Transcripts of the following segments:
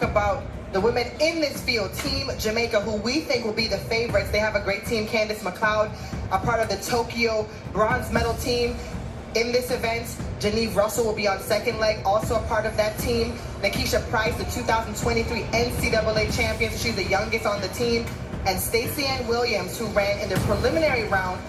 About the women in this field, Team Jamaica, who we think will be the favorites. They have a great team. Candice McLeod, a part of the Tokyo bronze medal team. In this event, Geneve Russell will be on second leg, also a part of that team. Nikisha Price, the 2023 NCAA champion, she's the youngest on the team. And Stacey Ann Williams, who ran in the preliminary round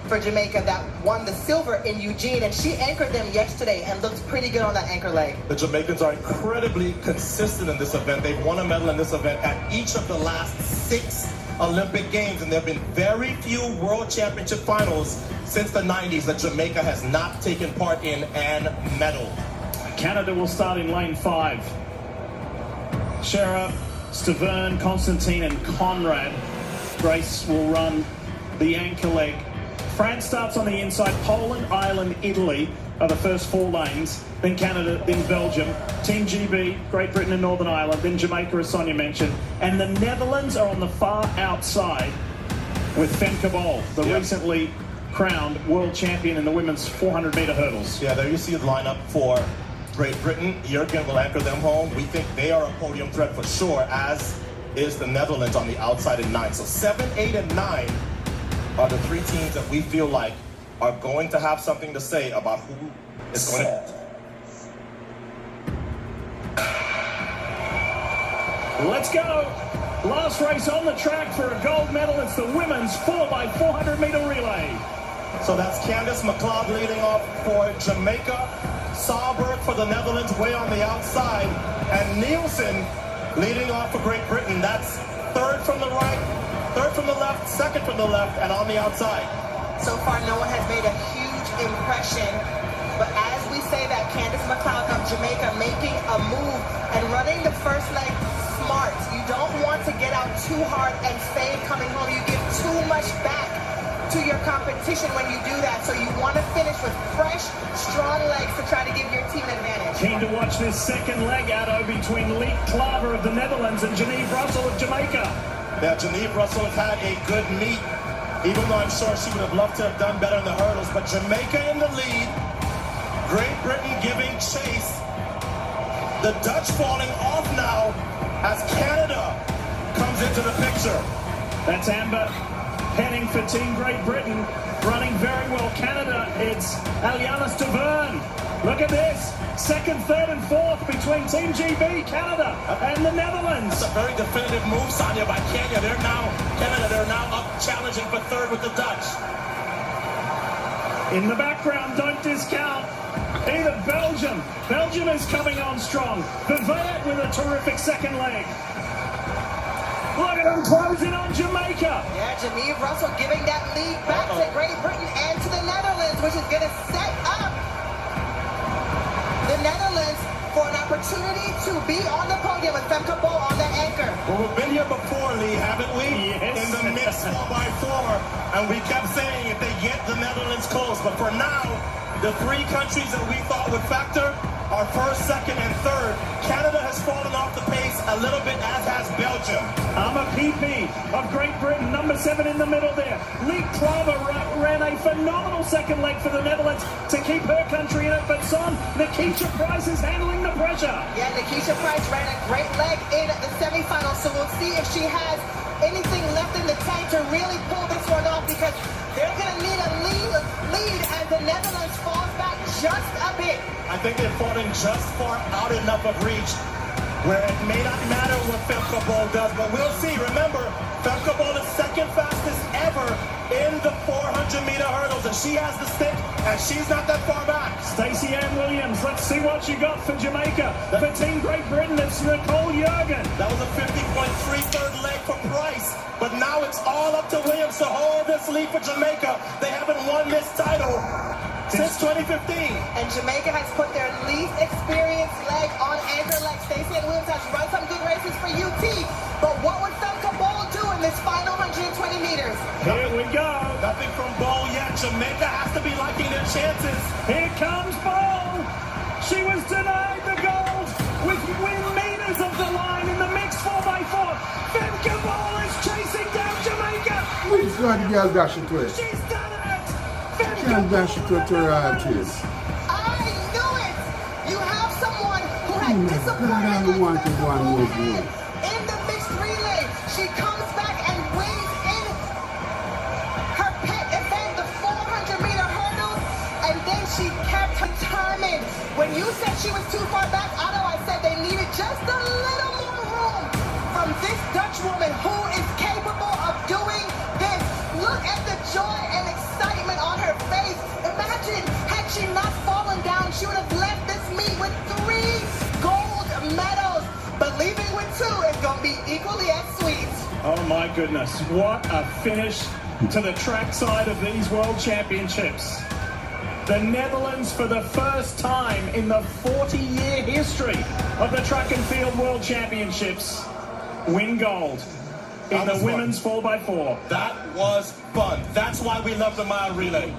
for Jamaica that won the silver in Eugene, and she anchored them yesterday and looked pretty good on that anchor leg. The Jamaicans are incredibly consistent in this event. They've won a medal in this event at each of the last 6 Olympic Games, and there have been very few World Championship finals since the 90s that Jamaica has not taken part in and medaled. Canada will start in lane 5. Shera, Stavern, Constantine and Conrad. Grace will run the anchor leg. France starts on the inside. Poland, Ireland, Italy are the first 4 lanes. Then Canada, then Belgium. Team GB, Great Britain and Northern Ireland. Then Jamaica, as Sonia mentioned. And the Netherlands are on the far outside with Femke Bol, the recently crowned world champion in the women's 400-meter hurdles. Yeah, there you see the lineup for Great Britain. Jurgen will anchor them home. We think they are a podium threat for sure, as is the Netherlands on the outside in 9. So 7, 8, and 9 are the 3 teams that we feel like are going to have something to say about who is going to... Let's go. Last race on the track for a gold medal. It's the women's 4x400-meter relay. So that's Candice McLeod leading off for Jamaica, Saalberg for the Netherlands way on the outside, and Nielsen leading off for Great Britain. That's 3rd from the right, 3rd from the left, 2nd from the left, and on the outside. So far, no one has made a huge impression, but as we say that, Candice McLeod of Jamaica making a move and running the first leg smart. You don't want to get out too hard and fade coming home. You give too much back to your competition when you do that. So you want to finish with fresh, strong legs to try to give your team an advantage. Keen to watch this second leg, Addo, between Liek Klaver of the Netherlands and Geneve Russell of Jamaica. Yeah, Geneve Russell has had a good meet, even though I'm sure she would have loved to have done better in the hurdles. But Jamaica in the lead, Great Britain giving chase. The Dutch falling off now as Canada comes into the picture. That's Amber heading for Team Great Britain, running very well. Canada, it's Aliana Stavern. Look at this. 2nd, 3rd, and 4th between Team GB, Canada, and the Netherlands. That's a very definitive move, Sonia, by Canada. They're now up challenging for 3rd with the Dutch. In the background, don't discount either Belgium. Belgium is coming on strong. Beveat with a terrific second leg. Look at them closing on Jamaica. Yeah, Geneve Russell giving that lead back to Great Britain and to the Netherlands, which is going to set up the Netherlands for an opportunity to be on the podium with Femke Bol on the anchor. Well, we've been here before, Lee, haven't we? Yes. In the mixed 4x4, and we kept saying if they get the Netherlands close. But for now, the 3 countries that we thought would factor are 1st, 2nd, and 3rd. Canada has fallen off the pace a little bit, as has Belgium. Ama PP of Great Britain, number 7 in the middle there. Liek Klaver ran a phenomenal second leg for the Netherlands to keep her country in it, but Son, Nikisha Price is handling the pressure. Yeah, Nikisha Price ran a great leg in the semifinals, so we'll see if she has anything left in the tank to really pull this one off, because they're going to need a lead as the Netherlands falls back just a bit. I think they're falling just far out enough of reach where it may not matter what Femke Bol does, but we'll see. Remember, Femke Bol is 2nd fastest ever in the 400-meter hurdles, and she has the stick, and she's not that far back. Stacey Ann Williams, let's see what she got for Jamaica. For Team Great Britain, it's Nicole Jurgen. That was a 50.3 3rd leg for Price, but now it's all up to Williams to hold this lead for Jamaica. They haven't won this title since 2015. And Jamaica has put their least experienced leg on anchor leg. Stacey Ann Williams has run some good races for UT, but what would Femke Bol do in this final 120 meters? Here we go. Nothing from Bol yet. Jamaica has to be liking their chances. Here comes Bol. She was denied the gold within meters of the line in the mixed 4x4. Femke Bol is chasing down Jamaica. Which one the girl dash it with? She's done it. She can't dash it with her tears. I knew it! You have someone who has and disappointingly want to go and move you. in the mixed relay, she comes back and wins in her pet event, the 400-meter hurdles, and then she kept determined. When you said she was too far back, Otto, I said they needed just a little more room from this Dutch woman who is capable of doing this. Look at the joy and excitement on her face. Imagine, had she not fallen down, she would have left this meet with 3 gold medals. But leaving with 2 is going to be equally as sweet. Oh my goodness, what a finish to the track side of these World Championships. The Netherlands, for the first time in the 40-year history of the Track and Field World Championships, win gold in the women's 4x4. That was fun. That's why we love the mile relay.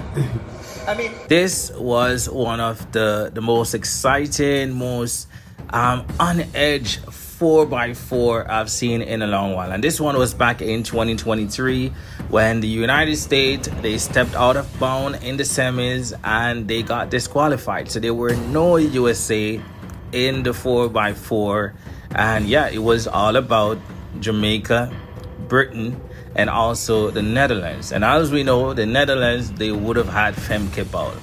I mean, This was one of the most exciting, most on edge 4x4 I've seen in a long while. And this one was back in 2023 when the United States, they stepped out of bound in the semis and they got disqualified. So there were no USA in the 4x4. And yeah, it was all about Jamaica, Britain, and also the Netherlands. And as we know, the Netherlands, they would have had Femke Bol.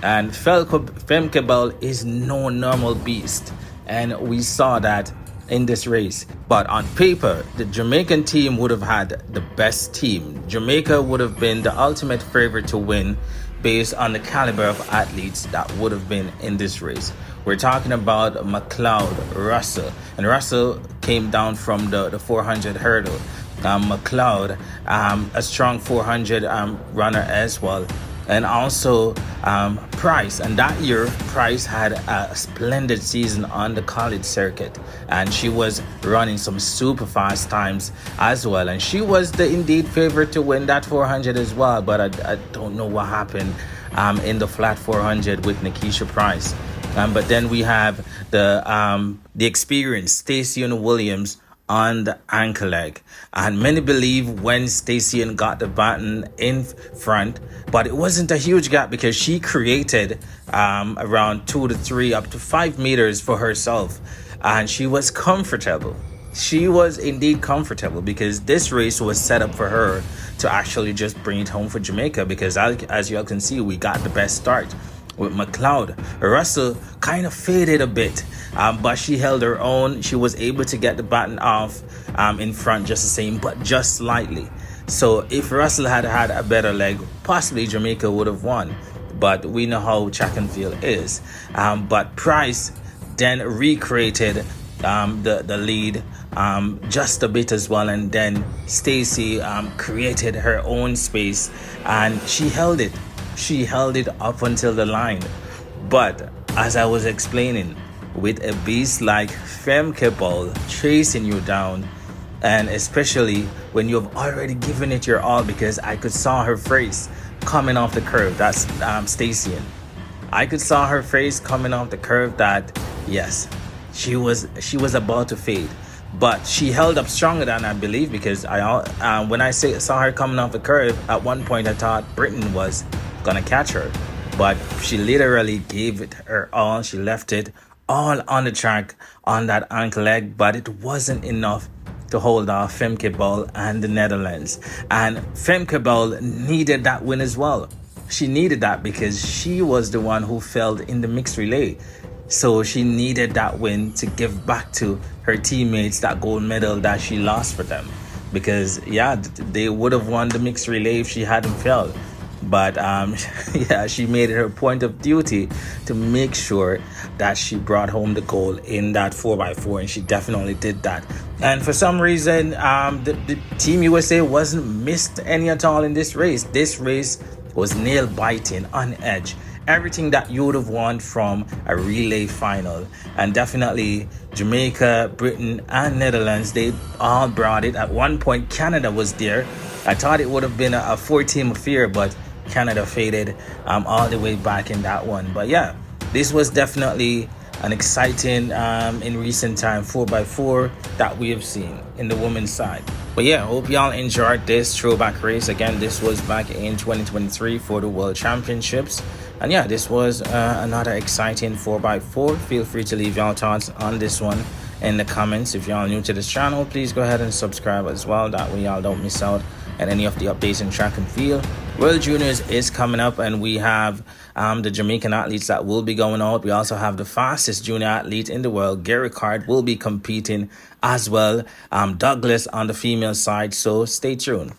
And Femke Bol is no normal beast. And we saw that in this race. But on paper, the Jamaican team would have had the best team. Jamaica would have been the ultimate favorite to win based on the caliber of athletes that would have been in this race. We're talking about McLeod, Russell. And Russell came down from the 400 hurdle. McLeod, a strong 400 runner as well. And also Price. And that year, Price had a splendid season on the college circuit. And she was running some super fast times as well. And she was the indeed favorite to win that 400 as well. But I don't know what happened in the flat 400 with Nikisha Price. But then we have the experienced Stacey Williams on the ankle leg, and many believe when Stacey got the baton in front, but it wasn't a huge gap because she created around 2 to 3 up to 5 meters for herself, and she was comfortable. She was indeed comfortable because this race was set up for her to actually just bring it home for Jamaica, because as you all can see, we got the best start with McLeod. Russell kind of faded a bit, but she held her own. She was able to get the baton off in front just the same, but just slightly. So if Russell had had a better leg, possibly Jamaica would have won. But we know how track and field is. But Price then recreated the lead just a bit as well, and then Stacey created her own space and she held it. She held it up until the line. But as I was explaining, with a beast like Femke Bol chasing you down, and especially when you've already given it your all, because I could saw her face coming off the curve. That's Stacey. I could saw her face coming off the curve that yes, she was about to fade. But she held up stronger than I believe, because when I saw her coming off the curve, at one point I thought Britain was gonna catch her, but she literally gave it her all. She left it all on the track on that ankle leg, but it wasn't enough to hold off Femke Bol and the Netherlands. And Femke Bol needed that win as well. She needed that because she was the one who failed in the mixed relay. So she needed that win to give back to her teammates that gold medal that she lost for them. Because yeah, they would have won the mixed relay if she hadn't failed. But yeah, she made it her point of duty to make sure that she brought home the gold in that 4x4, and she definitely did that. And for some reason, the Team USA wasn't missed any at all in this race. This race was nail biting, on edge. Everything that you would have won from a relay final. And definitely Jamaica, Britain, and Netherlands, they all brought it. At one point, Canada was there. I thought it would have been a 4-team affair, but Canada faded all the way back in that one. But yeah, this was definitely an exciting in recent time 4x4 that we have seen in the women's side. But yeah, hope y'all enjoyed this throwback race. Again, this was back in 2023 for the World Championships. And yeah, this was another exciting 4x4. Feel free to leave y'all thoughts on this one in the comments. If y'all new to this channel, please go ahead and subscribe as well. That way y'all don't miss out at any of the updates in track and field. World Juniors is coming up, and we have the Jamaican athletes that will be going out. We also have the fastest junior athlete in the world, Gary Card, will be competing as well. Douglas on the female side, so stay tuned.